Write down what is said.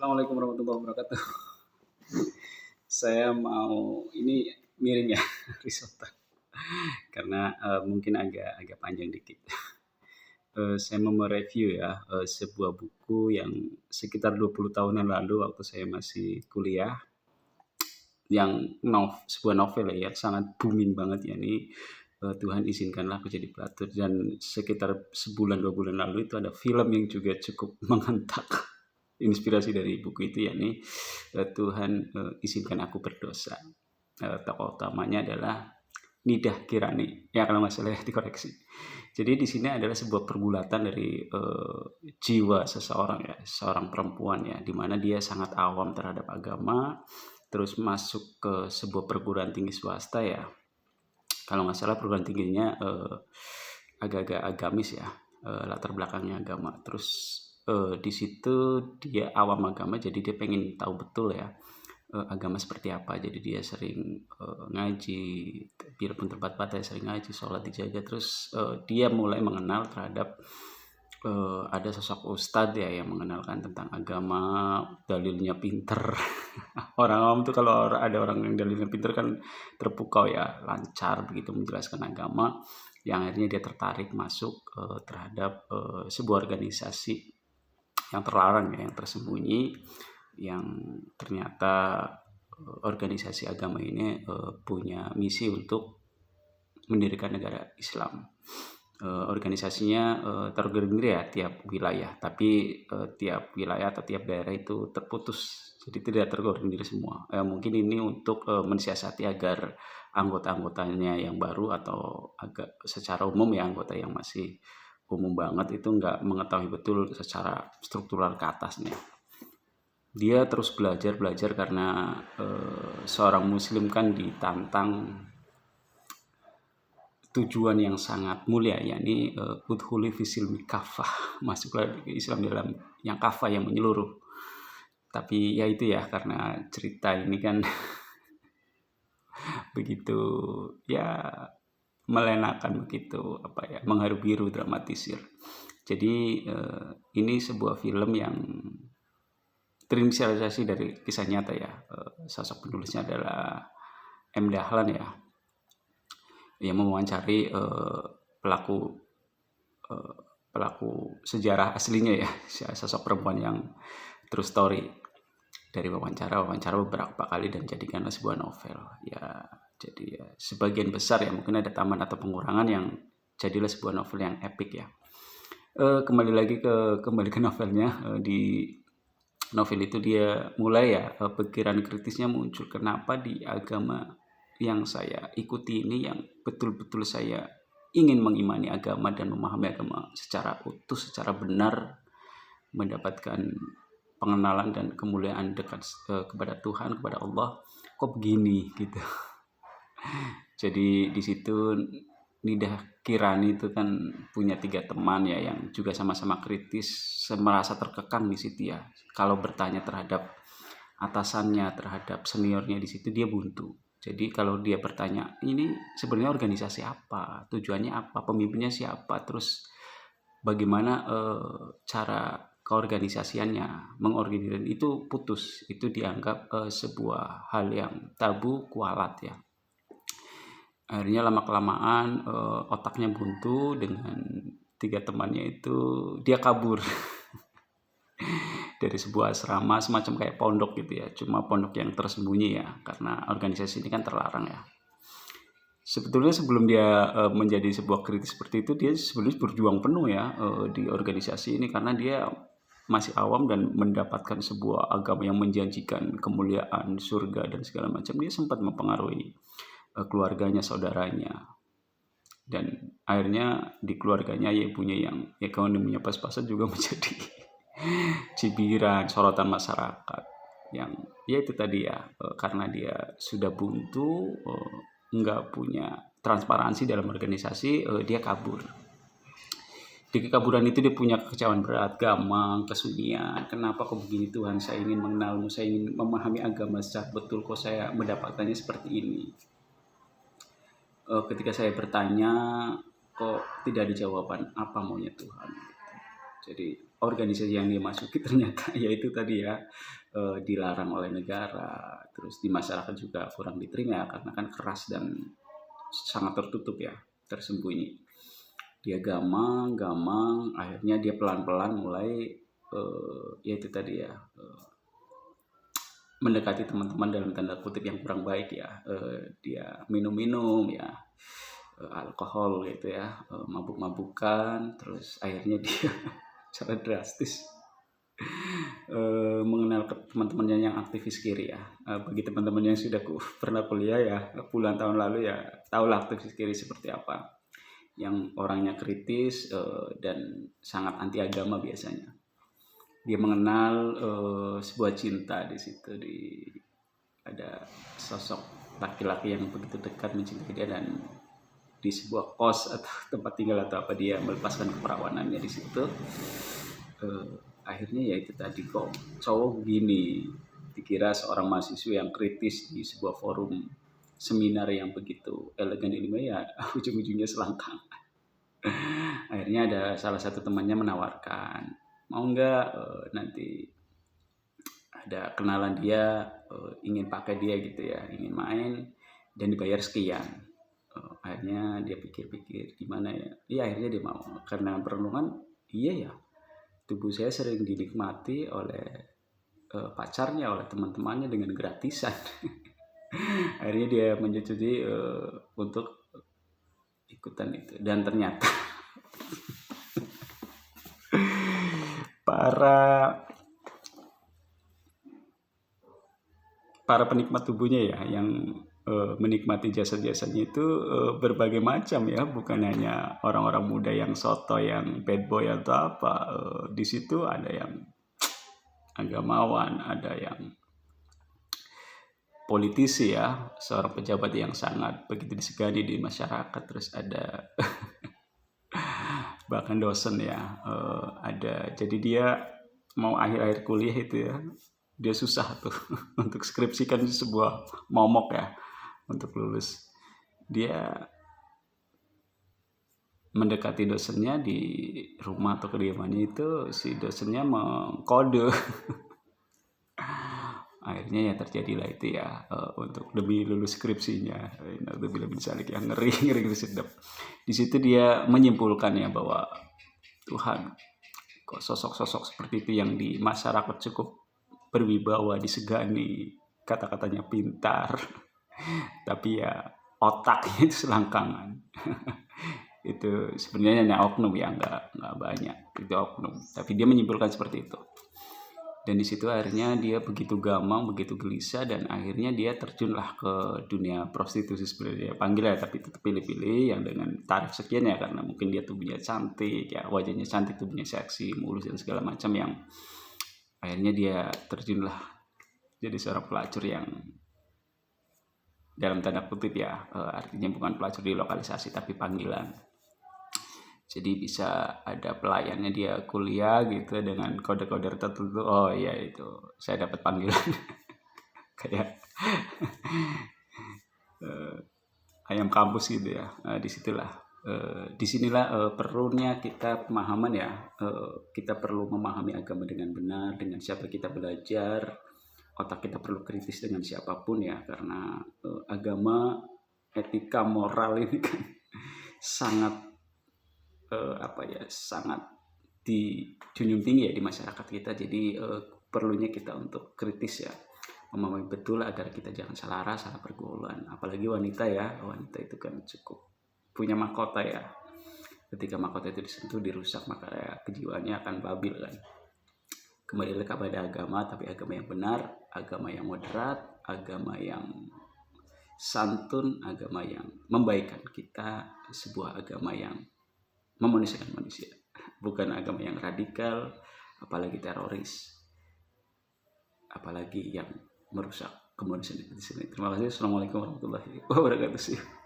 Assalamualaikum warahmatullahi wabarakatuh. Saya mau ini miring ya, risotto karena mungkin agak agak panjang dikit. Saya mau mereview ya sebuah buku yang sekitar 20 tahunan lalu waktu saya masih kuliah, yang sebuah novel ya, yang sangat booming banget ya ini. Tuhan izinkanlah aku jadi pelacur, dan sekitar sebulan 2 bulan lalu itu ada film yang juga cukup menghentak inspirasi dari buku itu, yakni Tuhan izinkan aku berdosa. Tokoh utamanya adalah Nidah Kirani, ya kalau nggak salah dikoreksi. Jadi di sini adalah sebuah pergulatan dari jiwa seseorang ya, seorang perempuan ya, di mana dia sangat awam terhadap agama, terus masuk ke sebuah perguruan tinggi swasta ya. Kalau nggak salah perguruan tingginya agak-agak agamis ya, latar belakangnya agama. Terus di situ dia awam agama, jadi dia pengen tahu betul ya agama seperti apa. Jadi dia sering ngaji, biarpun terbatas ya, sering ngaji, sholat dijaga. Terus dia mulai mengenal terhadap ada sosok ustadz ya yang mengenalkan tentang agama, dalilnya pinter. Orang awam tuh kalau ada orang yang dalilnya pinter kan terpukau ya, lancar begitu menjelaskan agama, yang akhirnya dia tertarik masuk terhadap sebuah organisasi yang terlarang ya, yang tersembunyi, yang ternyata organisasi agama ini punya misi untuk mendirikan negara Islam. Organisasinya terorganisir ya tiap wilayah, tapi tiap wilayah atau tiap daerah itu terputus, jadi tidak terorganisir semua. Mungkin ini untuk mensiasati agar anggota-anggotanya yang baru, atau agak secara umum ya, anggota yang masih umum banget itu nggak mengetahui betul secara struktural ke atasnya. Dia terus belajar karena seorang muslim kan ditantang tujuan yang sangat mulia, yakni udhuli fisilmi kafah, masuklah ke Islam dalam yang kafah, yang menyeluruh. Tapi ya itu ya, karena cerita ini kan begitu ya melenakan, begitu apa ya, mengharu biru, dramatisir. Jadi ini sebuah film yang terinspirasi dari kisah nyata ya. Sosok penulisnya adalah M. Dahlan ya, yang mewawancari pelaku sejarah aslinya ya, sosok perempuan yang true story. Dari wawancara beberapa kali dan jadikanlah sebuah novel ya. Jadi ya, sebagian besar ya, mungkin ada tambahan atau pengurangan, yang jadilah sebuah novel yang epic ya. Kembali ke novelnya. Di novel itu dia mulai ya, pikiran kritisnya muncul, kenapa di agama yang saya ikuti ini, yang betul-betul saya ingin mengimani agama dan memahami agama secara utuh, secara benar, mendapatkan pengenalan dan kemuliaan dekat kepada Tuhan, kepada Allah, kok begini gitu. Jadi di situ Nidah Kirani itu kan punya 3 teman ya, yang juga sama-sama kritis, merasa terkekang di situ ya. Kalau bertanya terhadap atasannya, terhadap seniornya, di situ dia buntu. Jadi kalau dia bertanya, ini sebenarnya organisasi apa, tujuannya apa, pemimpinnya siapa, terus bagaimana cara keorganisasiannya, mengorganisir itu putus, itu dianggap sebuah hal yang tabu, kualat ya. Akhirnya lama-kelamaan otaknya buntu dengan 3 temannya itu, dia kabur dari sebuah asrama, semacam kayak pondok gitu ya, cuma pondok yang tersembunyi ya, karena organisasi ini kan terlarang ya. Sebetulnya sebelum dia menjadi sebuah kritis seperti itu, dia sebenarnya berjuang penuh ya di organisasi ini, karena dia masih awam dan mendapatkan sebuah agama yang menjanjikan kemuliaan, surga dan segala macam. Dia sempat mempengaruhi keluarganya, saudaranya, dan akhirnya di keluarganya ya punya yang ekonominya pas-pasan juga menjadi cibiran, sorotan masyarakat. Yang ya itu tadi ya, karena dia sudah buntu, nggak punya transparansi dalam organisasi, dia kabur. Di kekaburan itu dia punya kekecewaan berat, gamang, kesunyian. Kenapa kok begini Tuhan, saya ingin mengenalmu, saya ingin memahami agama secara betul, kok saya mendapatkannya seperti ini. Ketika saya bertanya, kok tidak ada jawaban, apa maunya Tuhan. Jadi organisasi yang dia masuki ternyata yaitu tadi ya, dilarang oleh negara, terus di masyarakat juga kurang diterima karena kan keras dan sangat tertutup ya, tersembunyi. Dia gamang, akhirnya dia pelan-pelan mulai yaitu tadi ya, mendekati teman-teman dalam tanda kutip yang kurang baik ya. Dia minum-minum ya, alkohol gitu ya, mabuk-mabukan, terus akhirnya dia secara drastis mengenal teman-temannya yang aktivis kiri ya. Bagi teman-teman yang sudah pernah kuliah ya puluhan tahun lalu ya, tahulah aktivis kiri seperti apa, yang orangnya kritis dan sangat anti agama biasanya. Dia mengenal sebuah cinta di situ, ada sosok laki-laki yang begitu dekat mencintai dia, dan di sebuah kos atau tempat tinggal atau apa dia melepaskan keperawanannya di situ. Akhirnya ya itu tadi, kok cowok begini, dikira seorang mahasiswa yang kritis di sebuah forum seminar yang begitu elegan ini ya ujung-ujungnya selangkang. Akhirnya ada salah satu temannya menawarkan, mau nggak nanti ada kenalan dia ingin pakai dia gitu ya, ingin main dan dibayar sekian. Akhirnya dia pikir-pikir gimana ya, akhirnya dia mau, karena perenungan, iya ya, tubuh saya sering dinikmati oleh pacarnya, oleh teman-temannya dengan gratisan. Akhirnya dia menyetujui untuk ikutan itu, dan ternyata para penikmat tubuhnya ya, yang menikmati jasa-jasanya itu berbagai macam ya, bukan hanya orang-orang muda yang soto, yang bad boy atau apa. Di situ ada yang agamawan, ada yang politisi ya, seorang pejabat yang sangat begitu disegani di masyarakat, terus ada bahkan dosen ya, ada. Jadi dia mau akhir-akhir kuliah itu ya, dia susah tuh untuk skripsikan sebuah momok ya, untuk lulus. Dia mendekati dosennya di rumah atau kediamannya itu, si dosennya mengkode. Akhirnya ya terjadilah itu ya, untuk demi lulus skripsinya. Naudzubillah min dzalik, yang ngeri sedap. Di situ dia menyimpulkan ya bahwa Tuhan, kok sosok-sosok seperti itu yang di masyarakat cukup berwibawa, disegani, kata-katanya pintar, tapi ya otaknya itu selangkangan. Itu sebenarnya hanya oknum ya, nggak banyak, itu oknum, tapi dia menyimpulkan seperti itu. Dan di situ akhirnya dia begitu gamang, begitu gelisah, dan akhirnya dia terjunlah ke dunia prostitusi. Sebenarnya panggil ya, tapi tetap pilih-pilih yang dengan tarif sekian ya, karena mungkin dia tubuhnya cantik ya, wajahnya cantik, tubuhnya seksi, mulus dan segala macam, yang akhirnya dia terjunlah jadi seorang pelacur yang dalam tanda kutip ya, artinya bukan pelacur di lokalisasi tapi panggilan. Jadi bisa ada pelayannya, dia kuliah gitu dengan kode-kode tertentu, oh iya itu saya dapat panggilan. Kayak ayam kampus gitu ya. Disinilah perlunya kita pemahaman ya. Kita perlu memahami agama dengan benar, dengan siapa kita belajar. Otak kita perlu kritis dengan siapapun ya, karena agama, etika, moral ini kan sangat sangat dijunjung tinggi ya di masyarakat kita. Jadi perlunya kita untuk kritis ya, memahami betul agar kita jangan salah arah, salah pergaulan. Apalagi wanita ya, wanita itu kan cukup punya mahkota ya. Ketika mahkota itu disentuh, dirusak, maka ya, kejiwaannya akan babil kan. Kembali kepada agama, tapi agama yang benar, agama yang moderat, agama yang santun, agama yang membaikkan kita, sebuah agama yang memanusiakan manusia, bukan agama yang radikal, apalagi teroris, apalagi yang merusak kemanusiaan itu di sini. Terima kasih. Assalamualaikum warahmatullahi wabarakatuh.